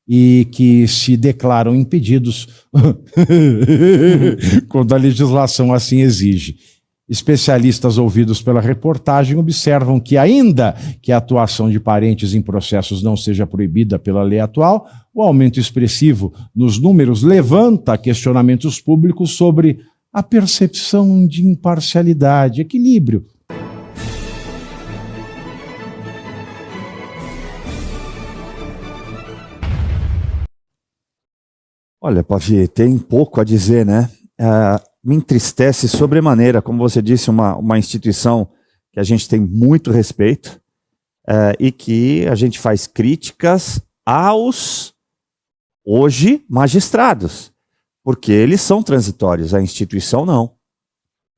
e que se declaram impedidos quando a legislação assim exige. Especialistas ouvidos pela reportagem observam que, ainda que a atuação de parentes em processos não seja proibida pela lei atual, o aumento expressivo nos números levanta questionamentos públicos sobre a percepção de imparcialidade, equilíbrio. Olha, Pavi, tem pouco a dizer, né? Me entristece sobremaneira, como você disse, uma instituição que a gente tem muito respeito e que a gente faz críticas aos, hoje, magistrados, porque eles são transitórios, a instituição não.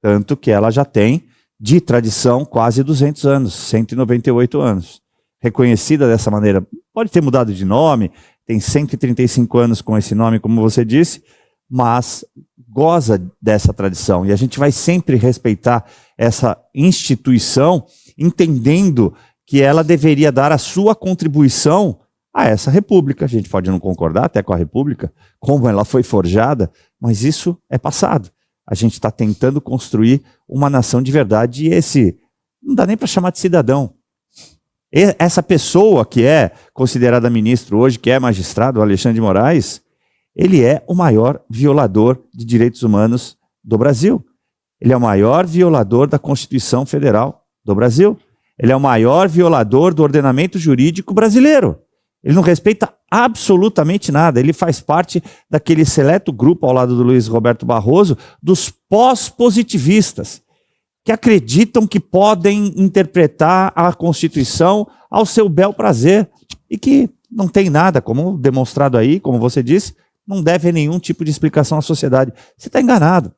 Tanto que ela já tem, de tradição, quase 200 anos, 198 anos. Reconhecida dessa maneira, pode ter mudado de nome, tem 135 anos com esse nome, como você disse, mas goza dessa tradição. E a gente vai sempre respeitar essa instituição, entendendo que ela deveria dar a sua contribuição a essa república. A gente pode não concordar até com a república, como ela foi forjada, mas isso é passado. A gente está tentando construir uma nação de verdade e esse, não dá nem para chamar de cidadão. Essa pessoa que é considerada ministro hoje, que é magistrado, o Alexandre de Moraes, ele é o maior violador de direitos humanos do Brasil. Ele é o maior violador da Constituição Federal do Brasil. Ele é o maior violador do ordenamento jurídico brasileiro. Ele não respeita absolutamente nada. Ele faz parte daquele seleto grupo, ao lado do Luiz Roberto Barroso, dos pós-positivistas, que acreditam que podem interpretar a Constituição ao seu bel prazer e que não tem nada, como demonstrado aí, como você disse, não deve nenhum tipo de explicação à sociedade. Você está enganado.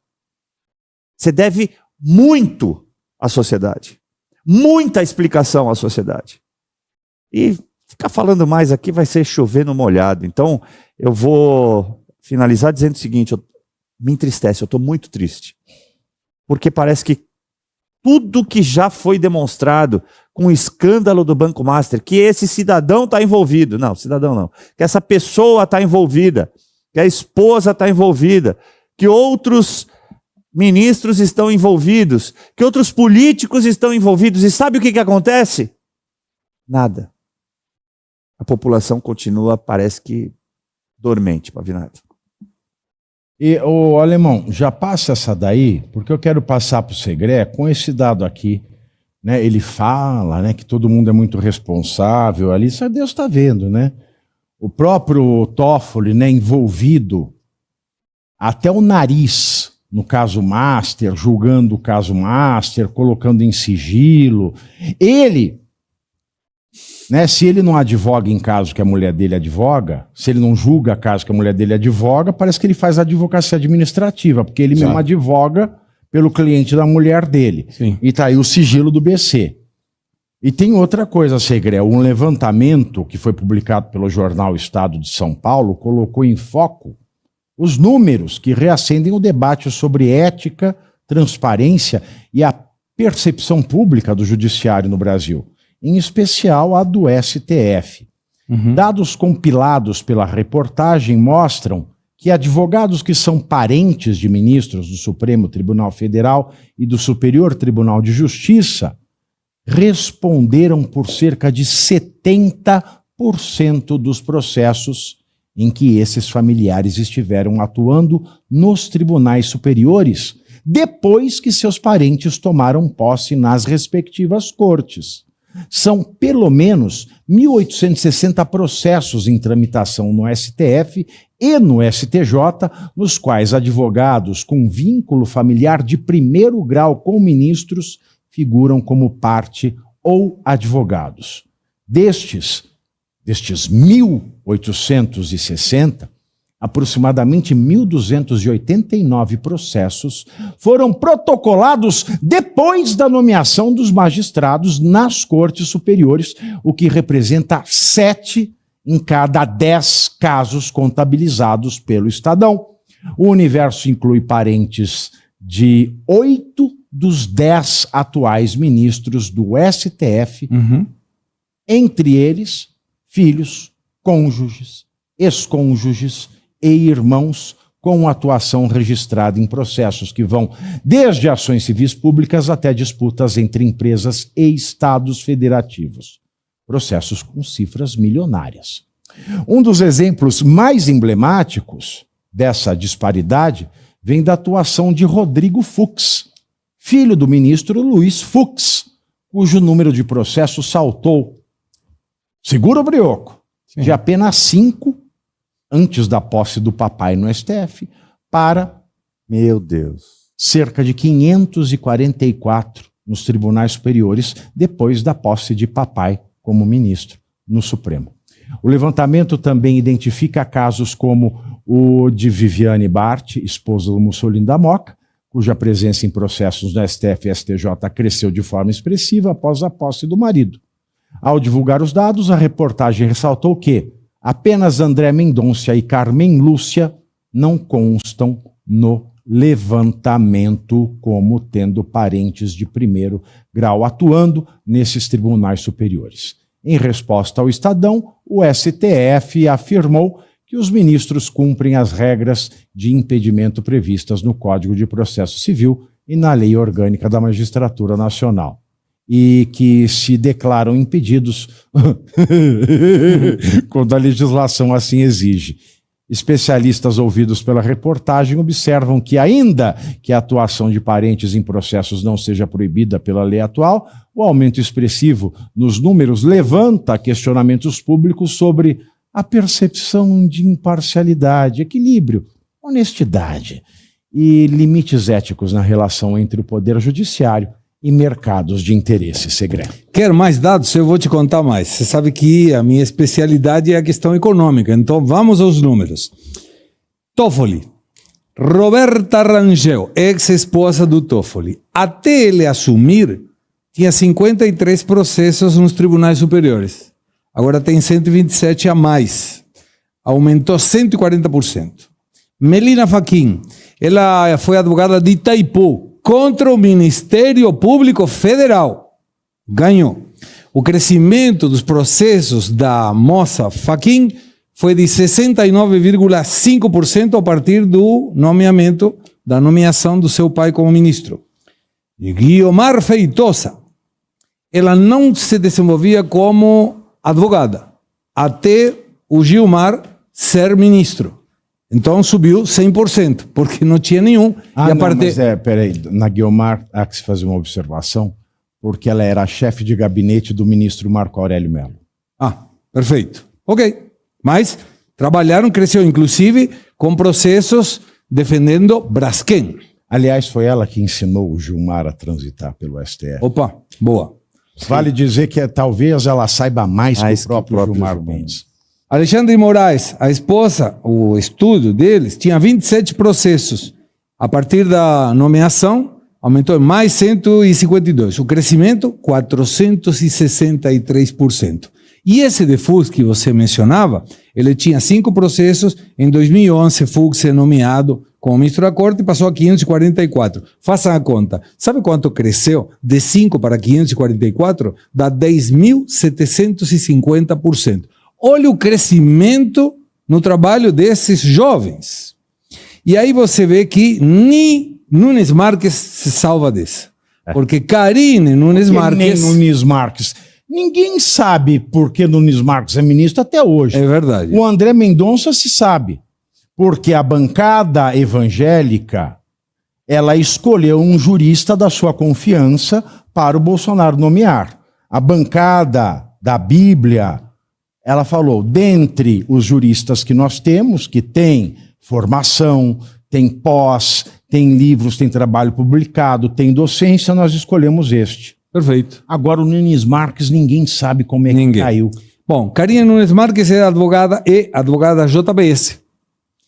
Você deve muito à sociedade. Muita explicação à sociedade. E ficar falando mais aqui vai ser chover no molhado. Então, eu vou finalizar dizendo o seguinte, me entristece, eu estou muito triste. Porque parece que tudo que já foi demonstrado com o escândalo do Banco Master, que esse cidadão está envolvido, não, cidadão não, que essa pessoa está envolvida, que a esposa está envolvida, que outros ministros estão envolvidos, que outros políticos estão envolvidos, e sabe o que acontece? Nada. A população continua, parece que, dormente, Pavinato. E, ô Alemão, já passa essa daí, porque eu quero passar para o Segré com esse dado aqui, né? Ele fala, né, que todo mundo é muito responsável ali, isso Deus está vendo, né? O próprio Toffoli, né, envolvido até o nariz no caso Master, julgando o caso Master, colocando em sigilo. Ele, né, se ele não advoga em caso que a mulher dele advoga, se ele não julga caso que a mulher dele advoga, parece que ele faz advocacia administrativa, porque ele mesmo advoga pelo cliente da mulher dele. Sim. E tá aí o sigilo do BC. E tem outra coisa, Segré, um levantamento que foi publicado pelo jornal Estado de São Paulo colocou em foco os números que reacendem o debate sobre ética, transparência e a percepção pública do judiciário no Brasil, em especial a do STF. Dados compilados pela reportagem mostram que advogados que são parentes de ministros do Supremo Tribunal Federal e do Superior Tribunal de Justiça responderam por cerca de 70% dos processos em que esses familiares estiveram atuando nos tribunais superiores, depois que seus parentes tomaram posse nas respectivas cortes. São pelo menos 1.860 processos em tramitação no STF e no STJ, nos quais advogados com vínculo familiar de primeiro grau com ministros figuram como parte ou advogados. Destes 1.860, aproximadamente 1.289 processos foram protocolados depois da nomeação dos magistrados nas cortes superiores, o que representa 7 em cada 10 casos contabilizados pelo Estadão. O universo inclui parentes de 8 dos 10 atuais ministros do STF, entre eles filhos, cônjuges, ex-cônjuges e irmãos com atuação registrada em processos que vão desde ações civis públicas até disputas entre empresas e estados federativos. Processos com cifras milionárias. Um dos exemplos mais emblemáticos dessa disparidade vem da atuação de Rodrigo Fux, filho do ministro Luiz Fux, cujo número de processos saltou, segura o brioco, de apenas 5 antes da posse do papai no STF para, Meu Deus, cerca de 544 nos tribunais superiores depois da posse de papai como ministro no Supremo. O levantamento também identifica casos como o de Viviane Bart, esposa do Mussolini da Moca, cuja presença em processos no STF e STJ cresceu de forma expressiva após a posse do marido. Ao divulgar os dados, a reportagem ressaltou que apenas André Mendonça e Carmen Lúcia não constam no levantamento como tendo parentes de primeiro grau atuando nesses tribunais superiores. Em resposta ao Estadão, o STF afirmou que os ministros cumprem as regras de impedimento previstas no Código de Processo Civil e na Lei Orgânica da Magistratura Nacional, e que se declaram impedidos quando a legislação assim exige. Especialistas ouvidos pela reportagem observam que, ainda que a atuação de parentes em processos não seja proibida pela lei atual, o aumento expressivo nos números levanta questionamentos públicos sobre a percepção de imparcialidade, equilíbrio, honestidade e limites éticos na relação entre o Poder Judiciário e mercados de interesse segredo. Quer mais dados? Eu vou te contar mais. Você sabe que a minha especialidade é a questão econômica, então vamos aos números. Toffoli, Roberta Rangel, ex-esposa do Toffoli, até ele assumir, tinha 53 processos nos tribunais superiores. Agora tem 127 a mais. Aumentou 140%. Melina Fachin, ela foi advogada de Itaipu, contra o Ministério Público Federal. Ganhou. O crescimento dos processos da moça Fachin foi de 69,5% a partir do nomeamento, da nomeação do seu pai como ministro. E Guiomar Feitosa, ela não se desenvolvia como advogada, até o Gilmar ser ministro. Então subiu 100%, porque não tinha nenhum. Peraí, na Guiomar há que se fazer uma observação, porque ela era a chefe de gabinete do ministro Marco Aurélio Mello. Ah, perfeito. Ok. Mas trabalharam, cresceu, inclusive, com processos defendendo Braskem. Aliás, foi ela que ensinou o Gilmar a transitar pelo STF. Opa, boa. Vale dizer que talvez ela saiba mais que o próprio Gilmar Mendes. Alexandre Moraes, a esposa, o estudo deles, tinha 27 processos. A partir da nomeação, aumentou em mais 152. O crescimento, 463%. E esse de Fux que você mencionava, ele tinha 5 processos. Em 2011, Fux é nomeado como ministro da Corte e passou a 544. Façam a conta. Sabe quanto cresceu de 5 para 544? Dá 10.750%. Olha o crescimento no trabalho desses jovens. E aí você vê que nem Nunes Marques se salva dessa. Porque Karine Nunes Marques... Nem Nunes Marques. Ninguém sabe por que Nunes Marques é ministro até hoje. É verdade. O André Mendonça se sabe. Porque a bancada evangélica, ela escolheu um jurista da sua confiança para o Bolsonaro nomear. A bancada da Bíblia... Ela falou, dentre os juristas que nós temos, que tem formação, tem pós, tem livros, tem trabalho publicado, tem docência, nós escolhemos este. Perfeito. Agora o Nunes Marques, ninguém sabe como é que caiu. Bom, Karine Nunes Marques era advogada da JBS.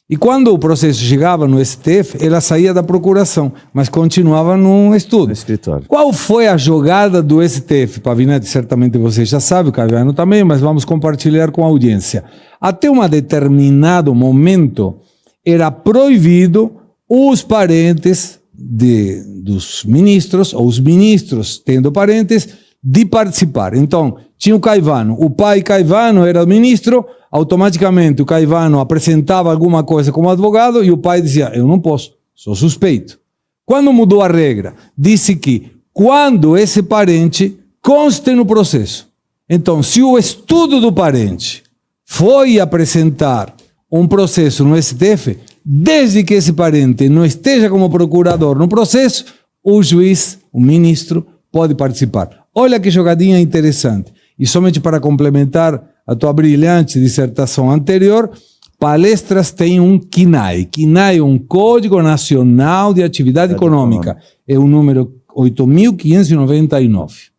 E quando o processo chegava no STF, ela saía da procuração, mas continuava no estudo. No escritório. Qual foi a jogada do STF? Pavinato, certamente você já sabe, o Caviano também, mas vamos compartilhar com a audiência. Até um determinado momento, era proibido os parentes dos ministros, ou os ministros tendo parentes, de participar. Então, tinha o Caivano, o pai Caivano era o ministro, automaticamente o Caivano apresentava alguma coisa como advogado e o pai dizia, eu não posso, sou suspeito. Quando mudou a regra, disse que quando esse parente conste no processo. Então, se o estudo do parente foi apresentar um processo no STF, desde que esse parente não esteja como procurador no processo, o juiz, o ministro, pode participar. Olha que jogadinha interessante. E somente para complementar a tua brilhante dissertação anterior, palestras têm um CNAE. CNAE é um Código Nacional de Atividade Econômica. É o número 8.599.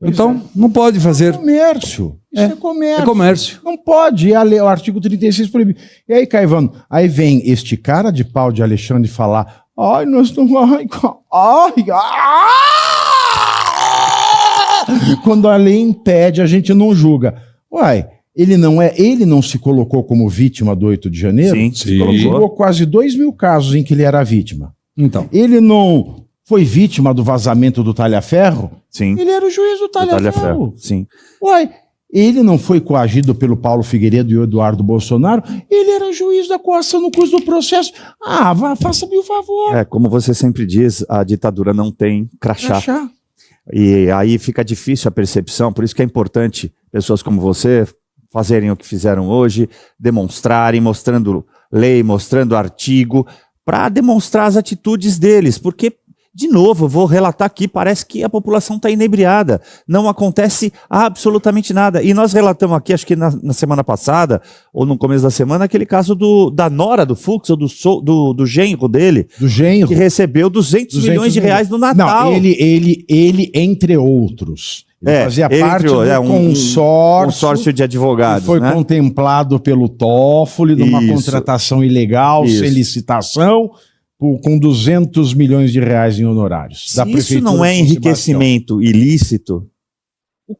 Então, não pode fazer. Comércio. Isso é comércio. É comércio. Não pode. O artigo 36 proíbe. E aí, Caivano, aí vem este cara de pau de Alexandre falar: ai, nós estamos. Quando a lei impede, a gente não julga. Uai, ele não se colocou como vítima do 8 de janeiro? Sim. Ele julgou quase 2.000 casos em que ele era vítima. Então. Ele não foi vítima do vazamento do talha-ferro? Sim. Ele era o juiz do talha-ferro. Sim. Uai, ele não foi coagido pelo Paulo Figueiredo e o Eduardo Bolsonaro? Ele era juiz da coação no curso do processo. Faça-me o favor. Como você sempre diz, a ditadura não tem crachá. E aí fica difícil a percepção, por isso que é importante pessoas como você fazerem o que fizeram hoje, demonstrarem, mostrando lei, mostrando artigo, para demonstrar as atitudes deles, porque, de novo, eu vou relatar aqui, parece que a população está inebriada, não acontece absolutamente nada. E nós relatamos aqui, acho que na semana passada, ou no começo da semana, aquele caso da nora do Fux, ou do genro dele, que recebeu 200 milhões de reais no Natal. Não, ele entre outros. Ele fazia parte do consórcio de advogados. Foi contemplado pelo Toffoli numa contratação ilegal, sem licitação, com 200 milhões de reais em honorários. Se isso não é enriquecimento ilícito,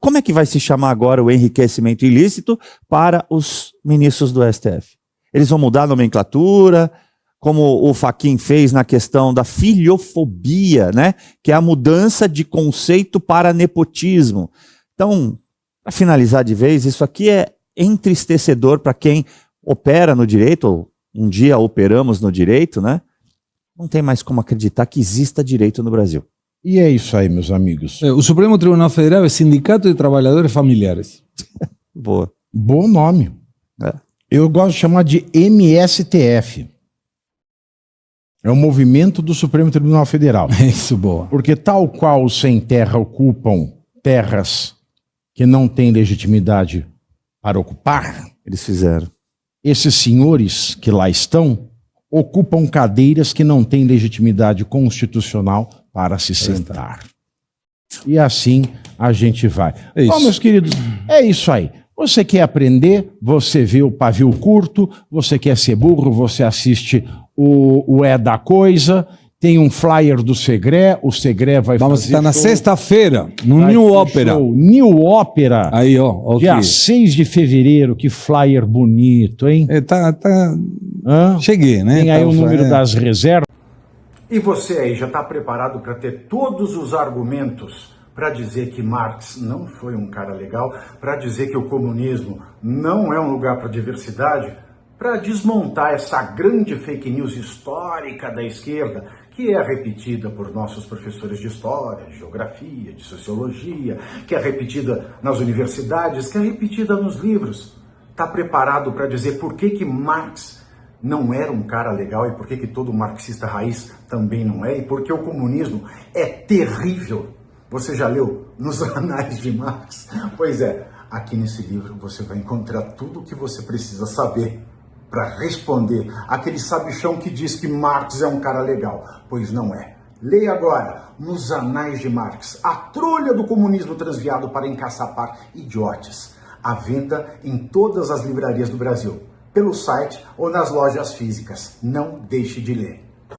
como é que vai se chamar agora o enriquecimento ilícito para os ministros do STF? Eles vão mudar a nomenclatura, como o Fachin fez na questão da filiofobia, né? Que é a mudança de conceito para nepotismo. Então, para finalizar de vez, isso aqui é entristecedor para quem opera no direito, ou um dia operamos no direito, né? Não tem mais como acreditar que exista direito no Brasil. E é isso aí, meus amigos. O Supremo Tribunal Federal é Sindicato de Trabalhadores Familiares. Boa. Bom nome. Eu gosto de chamar de MSTF. É o movimento do Supremo Tribunal Federal. Isso, boa. Porque tal qual os sem terra ocupam terras que não têm legitimidade para ocupar, eles fizeram. Esses senhores que lá estão ocupam cadeiras que não têm legitimidade constitucional para se sentar. E assim a gente vai. Bom, meus queridos, é isso aí. Você quer aprender, você vê o pavio curto, você quer ser burro, você assiste o É da Coisa, tem um flyer do Segré, o Segré vai Vamos fazer estar na sexta-feira, no New Ópera. New Ópera. Aí, ó. Dia 6 de fevereiro, que flyer bonito, hein? Cheguei, né? Tem aí o número das reservas. E você aí já está preparado para ter todos os argumentos para dizer que Marx não foi um cara legal, para dizer que o comunismo não é um lugar para diversidade, para desmontar essa grande fake news histórica da esquerda, que é repetida por nossos professores de história, de geografia, de sociologia, que é repetida nas universidades, que é repetida nos livros. Está preparado para dizer por que Marx não era um cara legal e por que todo marxista raiz também não é, e por que o comunismo é terrível? Você já leu Nos Anais de Marx? Pois é, aqui nesse livro você vai encontrar tudo o que você precisa saber para responder aquele sabichão que diz que Marx é um cara legal, pois não é. Leia agora Nos Anais de Marx, a trolha do comunismo transviado para encaçapar idiotes. À venda em todas as livrarias do Brasil, pelo site ou nas lojas físicas. Não deixe de ler.